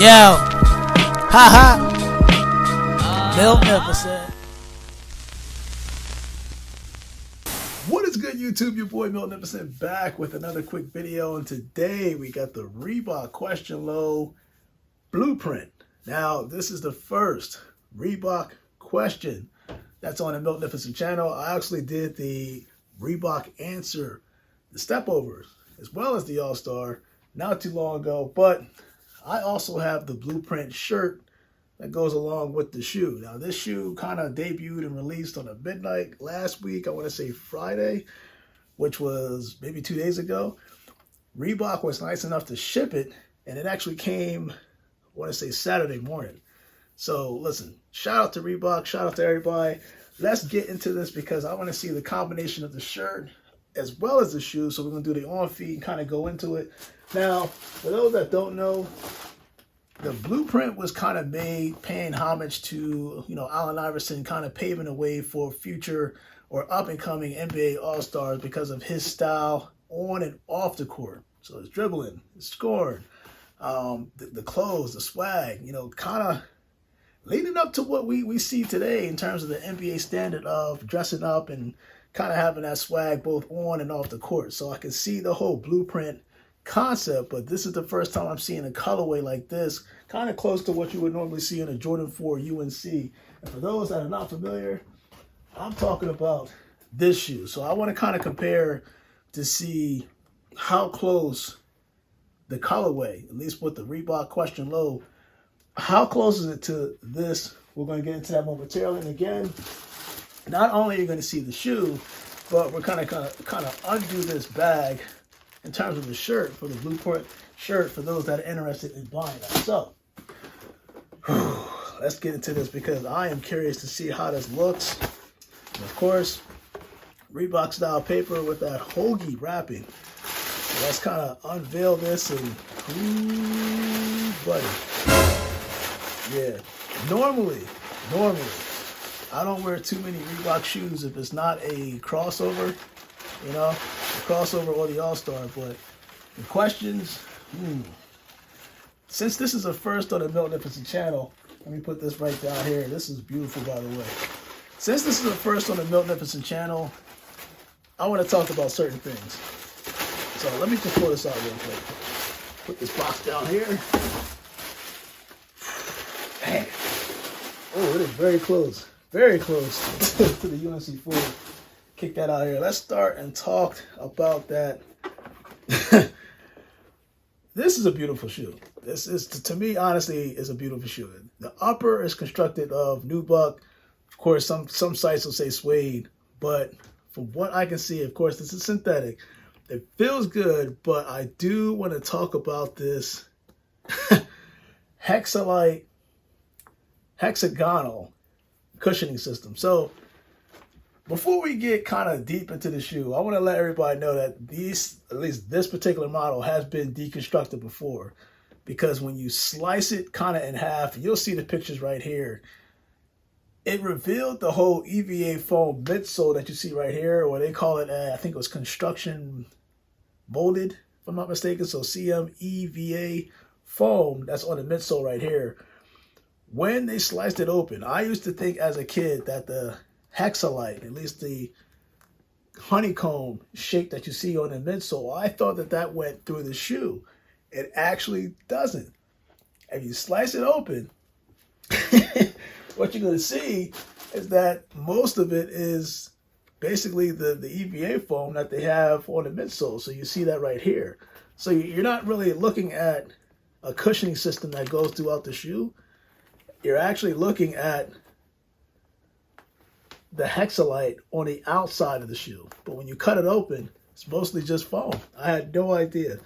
Yo, haha, Magnificent. What is good, YouTube? Your boy Magnificent back with another quick video, and today we got the Reebok Question Low Blueprint. Now, this is the first Reebok question that's on the Magnificent channel. I actually did the Reebok answer, the stepovers, as well as the All-Star not too long ago, but I also have the Blueprint shirt that goes along with the shoe. Now, this shoe kind of debuted and released on a midnight last week. I want to say Friday, which was maybe 2 days ago. Reebok was nice enough to ship it, and it actually came, I want to say Saturday morning. So listen, shout out to Reebok, shout out to everybody. Let's get into this because I want to see the combination of the shirt as well as the shoe. So we're going to do the on feet and kind of go into it. Now, for those that don't know, the Blueprint was kind of made paying homage to, Allen Iverson, kind of paving the way for future or up-and-coming NBA All-Stars because of his style on and off the court. So it's dribbling, it's scoring, the clothes, the swag, kind of leading up to what we see today in terms of the NBA standard of dressing up and kind of having that swag both on and off the court. So I can see the whole Blueprint concept, but this is the first time I'm seeing a colorway like this, kind of close to what you would normally see in a Jordan 4 UNC. And for those that are not familiar, I'm talking about this shoe. So I want to kind of compare to see how close the colorway, at least with the Reebok Question Low, how close is it to this? We're going to get into that momentarily. And again, not only are you going to see the shoe, but we're kind of undo this bag in terms of the shirt, for the Blueprint shirt, for those that are interested in buying that. So, let's get into this because I am curious to see how this looks. And of course, Reebok style paper with that hoagie wrapping. So let's kind of unveil this and, ooh, buddy. Yeah, normally, I don't wear too many Reebok shoes if it's not a crossover, the crossover or the All-Star, but the questions, since this is the first on the Magnificent channel, let me put this right down here. This is beautiful, by the way. Since this is the first on the Magnificent channel, I want to talk about certain things. So let me just pull this out real quick. Put this box down here. Man. Oh, it is very close to the UNC 4. Kick that out here. Let's start and talk about that. This is a beautiful shoe. This is, to me, honestly, is a beautiful shoe. The upper is constructed of nubuck. Of course, some sites will say suede, but from what I can see, of course, this is synthetic. It feels good, but I do want to talk about this hexagonal cushioning system. So before we get kind of deep into the shoe, I want to let everybody know that at least this particular model has been deconstructed before, because when you slice it kind of in half, you'll see the pictures right here. It revealed the whole EVA foam midsole that you see right here, or they call it, I think it was construction molded, if I'm not mistaken. So CMEVA foam that's on the midsole right here. When they sliced it open, I used to think as a kid that the hexalite, at least the honeycomb shape that you see on the midsole, I thought that went through the shoe. It actually doesn't. If you slice it open, what you're going to see is that most of it is basically the EVA foam that they have on the midsole. So you see that right here. So you're not really looking at a cushioning system that goes throughout the shoe. You're actually looking at the hexalite on the outside of the shoe. But when you cut it open, it's mostly just foam. I had no idea.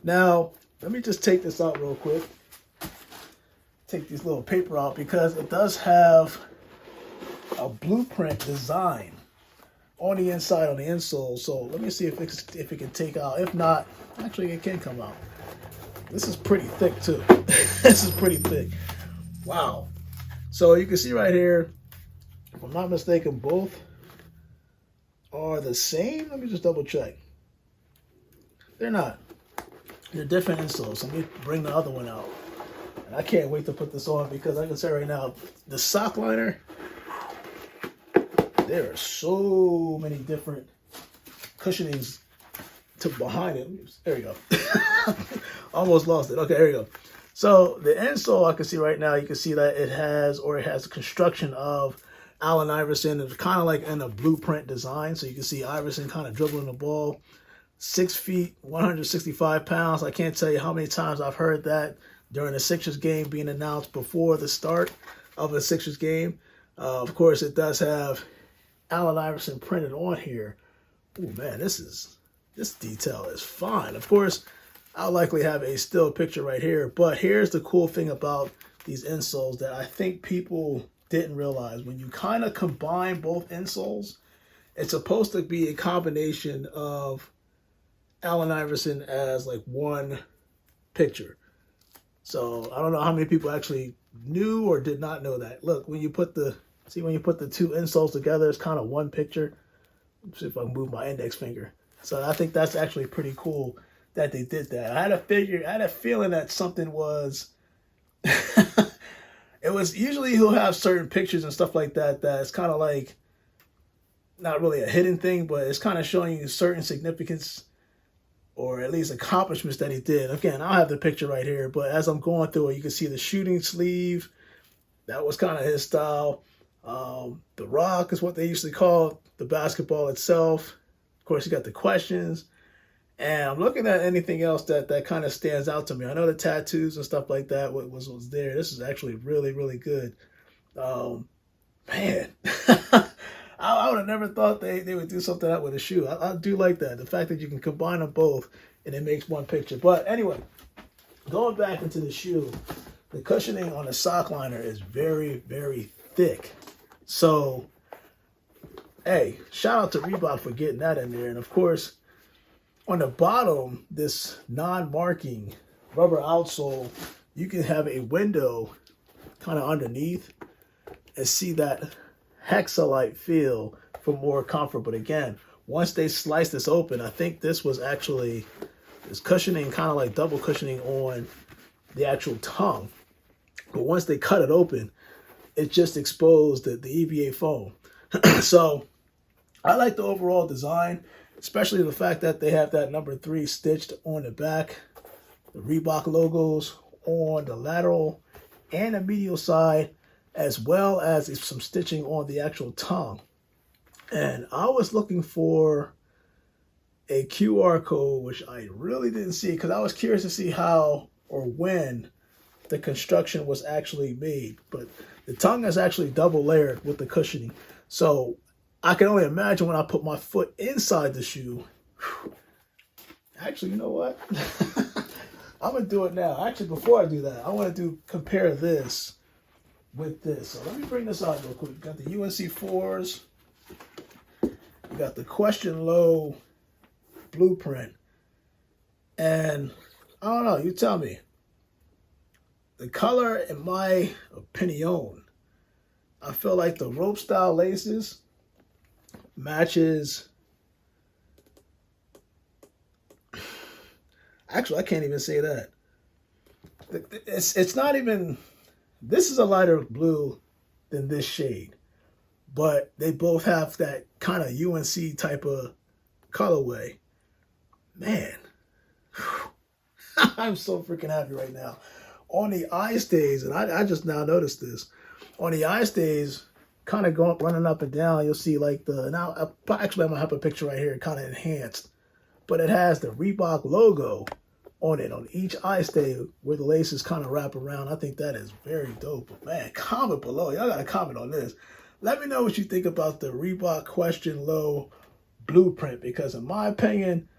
Now, let me just take this out real quick. Take this little paper out because it does have a Blueprint design on the inside, on the insole. So let me see if it can take out. If not, actually it can come out. This is pretty thick too. This is pretty thick. Wow. So you can see right here, if I'm not mistaken, both are the same. Let me just double check. They're not. They're different insoles. Let me bring the other one out. And I can't wait to put this on because I can say right now, the sock liner, there are so many different cushionings to behind it. There you go. Almost lost it. Okay, there you go. So the insole I can see right now, you can see that it has a construction of Allen Iverson. It's kind of like in a blueprint design. So you can see Iverson kind of dribbling the ball. 6 feet, 165 pounds. I can't tell you how many times I've heard that during a Sixers game being announced before the start of a Sixers game. Of course, it does have Allen Iverson printed on here. Oh man, this detail is fine. Of course, I'll likely have a still picture right here, but here's the cool thing about these insoles that I think people didn't realize. When you kind of combine both insoles, it's supposed to be a combination of Allen Iverson as like one picture. So I don't know how many people actually knew or did not know that. Look, when you put the two insoles together, it's kind of one picture. Let's see if I can move my index finger. So I think that's actually pretty cool that they did that. I had a feeling that something was it was usually he'll have certain pictures and stuff like that that's kind of like not really a hidden thing, but it's kind of showing you certain significance or at least accomplishments that he did. Again, I'll have the picture right here, but as I'm going through it, you can see the shooting sleeve. That was kind of his style. The rock is what they usually call the basketball itself. Of course, you got the questions. And I'm looking at anything else that kind of stands out to me. I know the tattoos and stuff like that was there. This is actually really, really good. Man, I would have never thought they would do something like that with a shoe. I do like that. The fact that you can combine them both and it makes one picture. But anyway, going back into the shoe, the cushioning on the sock liner is very, very thick. So, hey, shout out to Reebok for getting that in there. And of course, on the bottom, this non-marking rubber outsole, you can have a window kind of underneath and see that hexalite feel for more comfort. But again, once they slice this open, I think this was actually this cushioning, kind of like double cushioning on the actual tongue. But once they cut it open, it just exposed the EVA foam. So I like the overall design, especially the fact that they have that number 3 stitched on the back, the Reebok logos on the lateral and the medial side, as well as some stitching on the actual tongue. And I was looking for a QR code, which I really didn't see because I was curious to see how or when the construction was actually made. But the tongue is actually double layered with the cushioning. So I can only imagine when I put my foot inside the shoe. Actually, you know what? I'm going to do it now. Actually, before I do that, I want to compare this with this. So let me bring this out real quick. We got the UNC 4s. We got the Question Low Blueprint. And I don't know, you tell me. The color, in my opinion, I feel like the rope style laces matches. Actually, I can't even say that. It's not even. This is a lighter blue than this shade, but they both have that kind of UNC type of colorway. Man, I'm so freaking happy right now. On the eye stays, and I just now noticed this. On the eye stays, kind of running up and down, you'll see like actually I'm going to have a picture right here, kind of enhanced. But it has the Reebok logo on it, on each eye stay where the laces kind of wrap around. I think that is very dope. But man, comment below. Y'all got to comment on this. Let me know what you think about the Rebook Question Low Blueprint, because in my opinion,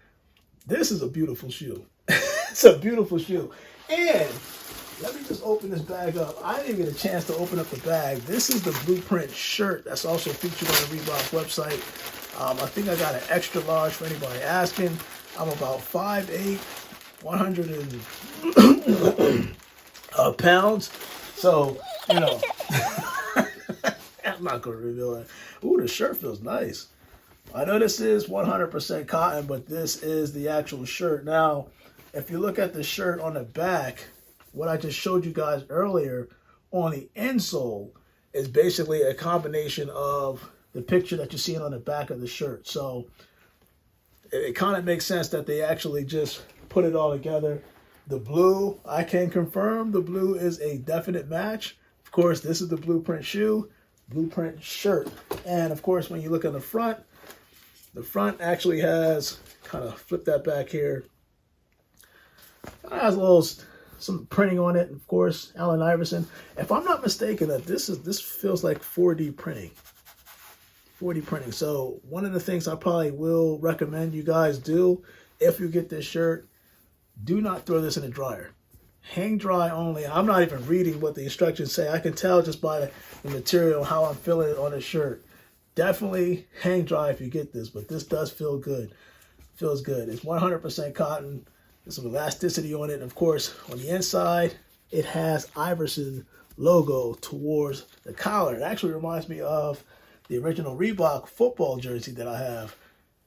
this is a beautiful shoe. It's a beautiful shoe. And let me just open this bag up. I didn't even get a chance to open up the bag. This is the Blueprint shirt that's also featured on the Reebok website. I think I got an extra large for anybody asking. I'm about 5'8", 100 pounds. So, you know, I'm not going to reveal it. Ooh, the shirt feels nice. I know this is 100% cotton, but this is the actual shirt. Now, if you look at the shirt on the back, what I just showed you guys earlier on the insole is basically a combination of the picture that you're seeing on the back of the shirt. So it kind of makes sense that they actually just put it all together. The blue, I can confirm the blue is a definite match. Of course, this is the Blueprint shoe, Blueprint shirt. And of course, when you look at the front actually has, kind of flip that back here, it has a little, some printing on it. Of course, Allen Iverson. If I'm not mistaken, that this feels like 4D printing. 4D printing. So one of the things I probably will recommend you guys do if you get this shirt, do not throw this in the dryer. Hang dry only. I'm not even reading what the instructions say. I can tell just by the material how I'm feeling it on the shirt. Definitely hang dry if you get this, but this does feel good. Feels good. It's 100% cotton. There's some elasticity on it. And of course, on the inside, it has Iverson logo towards the collar. It actually reminds me of the original Reebok football jersey that I have,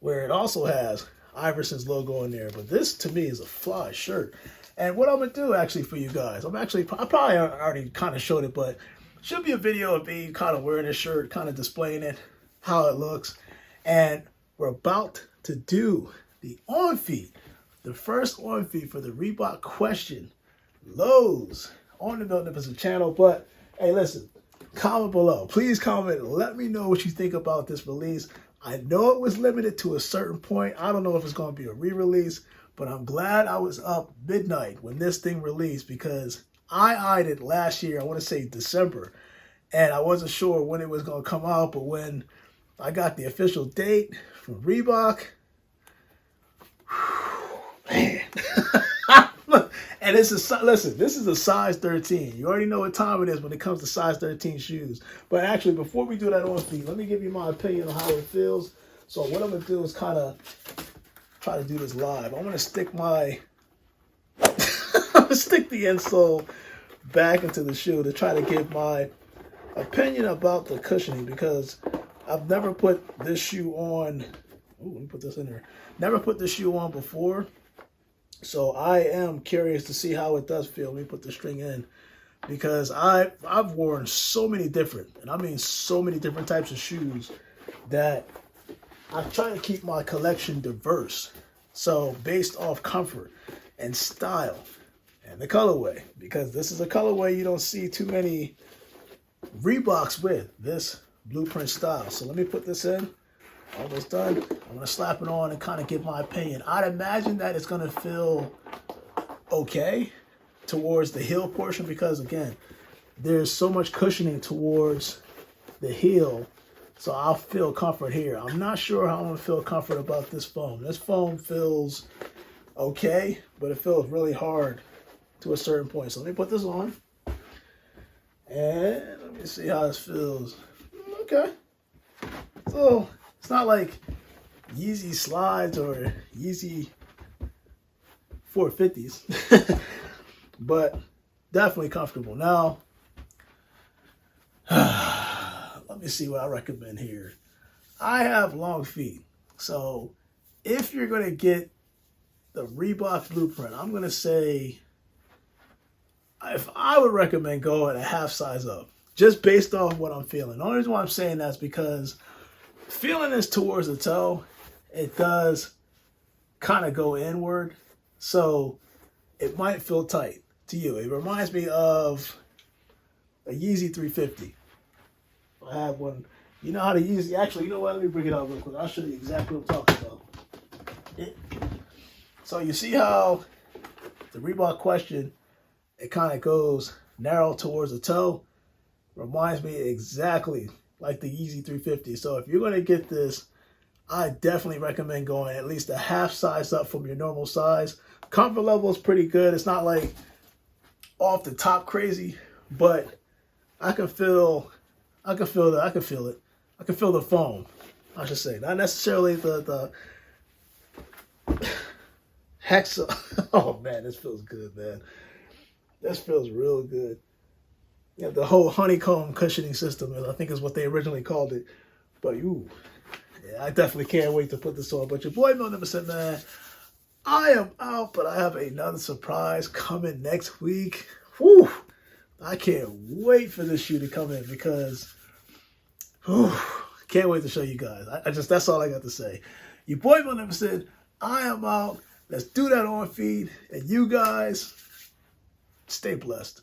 where it also has Iverson's logo in there. But this, to me, is a fly shirt. And what I'm going to do, actually, for you guys, I probably already kind of showed it, but should be a video of me kind of wearing this shirt, kind of displaying it, how it looks. And we're about to do the on-feed, the first on-feed for the Reebok Question Lows on the Magnificent channel. But, hey, listen. Comment below. Please comment. Let me know what you think about this release. I know it was limited to a certain point. I don't know if it's going to be a re-release, but I'm glad I was up midnight when this thing released, because I eyed it last year, I want to say December, and I wasn't sure when it was going to come out, but when I got the official date from Reebok, man. And this is, listen, this is a size 13. You already know what time it is when it comes to size 13 shoes. But actually, before we do that on feet, let me give you my opinion on how it feels. So what I'm going to do is kind of try to do this live. I'm going to stick my, I'm going to stick the insole back into the shoe to try to give my opinion about the cushioning, because I've never put this shoe on. Ooh, let me put this in there. Never put this shoe on before. So I am curious to see how it does feel. Let me put the string in, because I've worn so many different, and I mean so many different types of shoes, that I'm trying to keep my collection diverse. So based off comfort and style and the colorway, because this is a colorway you don't see too many Reeboks with, this Blueprint style. So let me put this in. Almost done. I'm going to slap it on and kind of give my opinion. I'd imagine that it's going to feel okay towards the heel portion, because, again, there's so much cushioning towards the heel. So I'll feel comfort here. I'm not sure how I'm going to feel comfort about this foam. This foam feels okay, but it feels really hard to a certain point. So let me put this on. And let me see how this feels. Okay. So it's not like Yeezy slides or Yeezy 450s, but definitely comfortable. Now, let me see what I recommend here. I have long feet, so if you're going to get the Reebok Blueprint, I'm going to say, if I would recommend going a half size up, just based off what I'm feeling. The only reason why I'm saying that is because feeling this towards the toe, it does kind of go inward, so it might feel tight to you. It reminds me of a Yeezy 350. I have one. You know how to use, actually, you know what? Let me bring it up real quick. I'll show you exactly what I'm talking about. So you see how the Reebok Question, it kind of goes narrow towards the toe? Reminds me exactly like the Yeezy 350. So if you're going to get this, I definitely recommend going at least a half size up from your normal size. Comfort level is pretty good. It's not like off the top crazy, but I can feel it. I can feel the foam, I should say. Not necessarily the hexa. Oh man, this feels good, man. This feels real good. Yeah, the whole honeycomb cushioning system, I think, is what they originally called it. But yeah, I definitely can't wait to put this on. But your boy Mel never said, man, I am out, but I have another surprise coming next week. Whew, I can't wait for this shoe to come in because can't wait to show you guys. That's all I got to say. Your boy Bill never said, I am out. Let's do that on feed. And you guys, stay blessed.